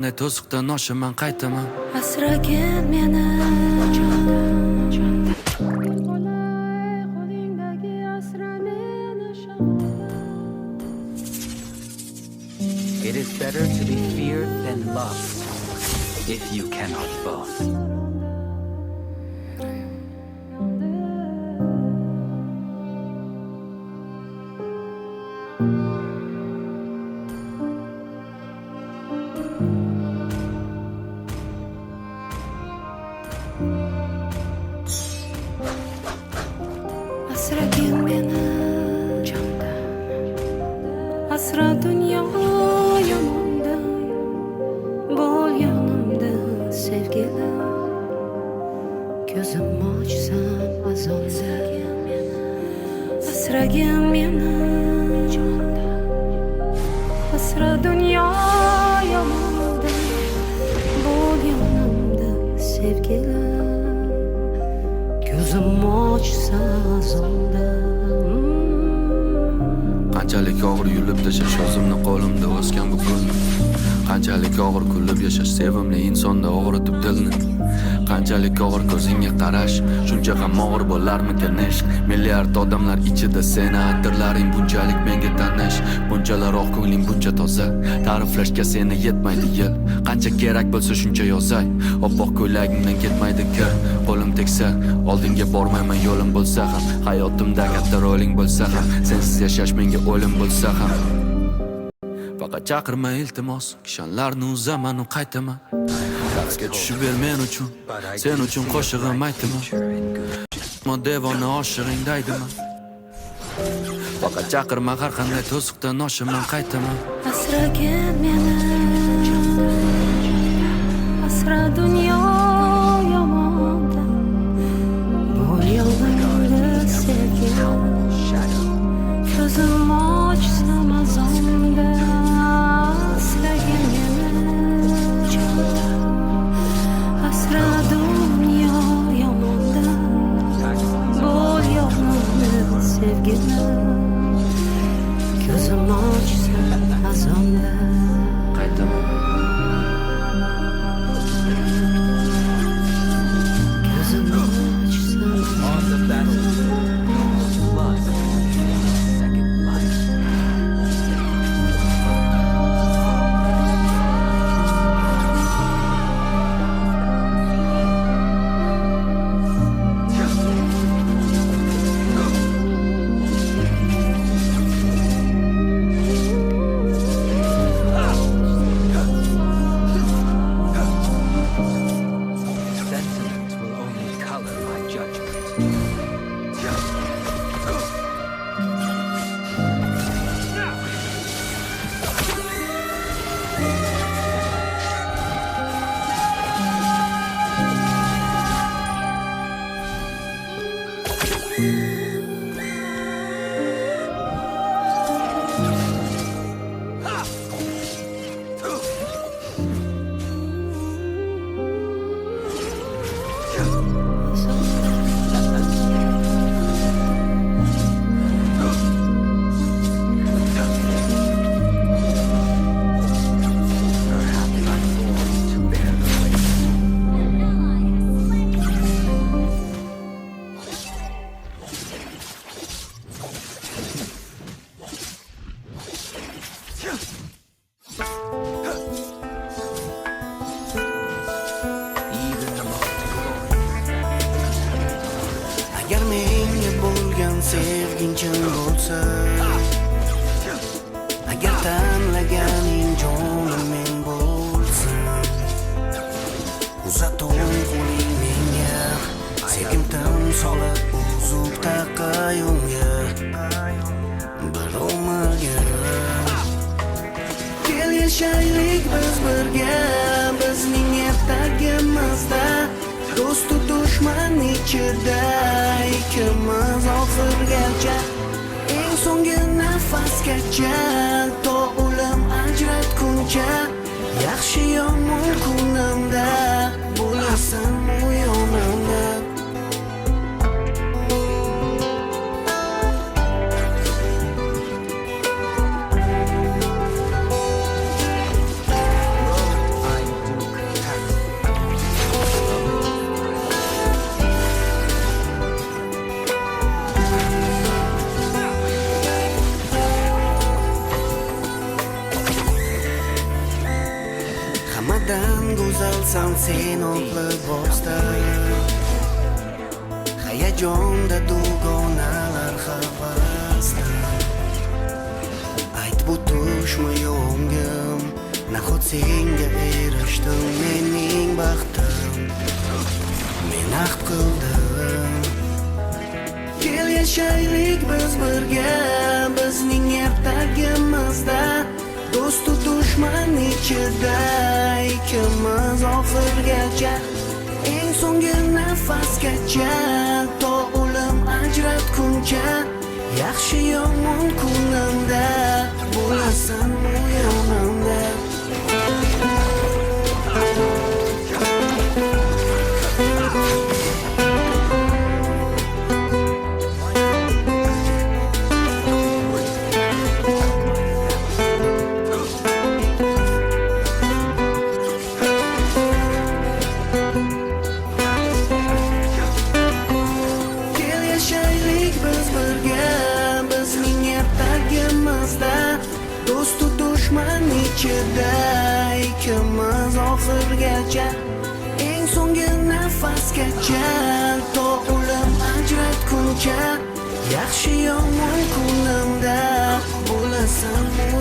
Ne to'siqdan oshiman qaytaman. Asragin meni It is better to be feared than loved if you cannot both. asragin meni asra dunyo yomonda bo'l yonimda sevgilim ko'zim ochsam azonda asragin meni asra dunyo yomonda bo'l yonimda sevgilim ko'zim ochsa azonda Qanchalik og'ir yulib tashash o'zimni qo'limda o'sgan bu gulni. Qanchalik og'ir kulib yashash sevimli insonda og'ritib dilni. Qanchalik og'ir ko'zingga qarash, shuncha ham og'ir bo'larmikan ishq. Milliard odamlar ichida seni atirlaring bunchalik menga tanish. Bunchalar oq ko'ngling buncha toza, ta'riflashga seni yetmaydi yil. Qancha kerak bo'lsa shuncha yozay, oppoq ko'ylagingdan ketmaydi kir. Qo'lim tegsa, oldinga bormayman yo'lim bo'lsa ham, hayotimda katta roling bo'lsa ham, sensiz yashash menga o'lim bo'lsa ham. Faqat chaqirma iltimos, kishanlarni uzaman u qaytaman. Raqsga tushib ber men uchun, sen uchun qo'shig'im aytaman. Mo devona oshig'ing daydiman. Faqat chaqirma har qanday to'siqdan oshiman qaytaman. asragin meni asra dunyo yomonda bo'l yonimda sevgilim ko'zim ochsam azonda asragin meni asra dunyo yomonda bo'l yonimda sevgilim ko'zim ochsam azonda Qaytaman. ko'zim ochsam On the battlefield, blood, second life. Sentiment will only color my judgment. Perhaps I'm born to bear the weight. Even the most Agar menga bo'lgan sevging chin bo'lsa, agar tanlaganing jonim men bo'lsam, uzating qo'ling menga, sevgim timsoli uzib taqayunga, bir umrga. Kel yashaylik biz birga, bizning ertagimizda, do'stu dushman ichida ikkimiz oxirgacha, eng so'nggi nafasgacha, to o'lim ajratguncha, yaxshi yomon kunimda bo'lasan u yonimda. I Hammadan go'zalsan sen oq libosda, hayajonda dugonalar havasda. Ayt bu tushmi yo'ngim, nahot senga erishdim, mening baxtim, men ahd qildim. Kel yashaylik biz birga, bizning ertagimizda, do'stu dushman ichida ikkimiz oxirgacha, eng so'nggi nafasgacha, to o'lim ajratguncha, yaxshi yomon kunimda bo'lasan u yonimda. Do'stu dushman ichida ikkimiz oxirgacha, eng so'nggi nafasgacha, to o'lim ajratguncha, yaxshi yomon kunimda bo'lasan u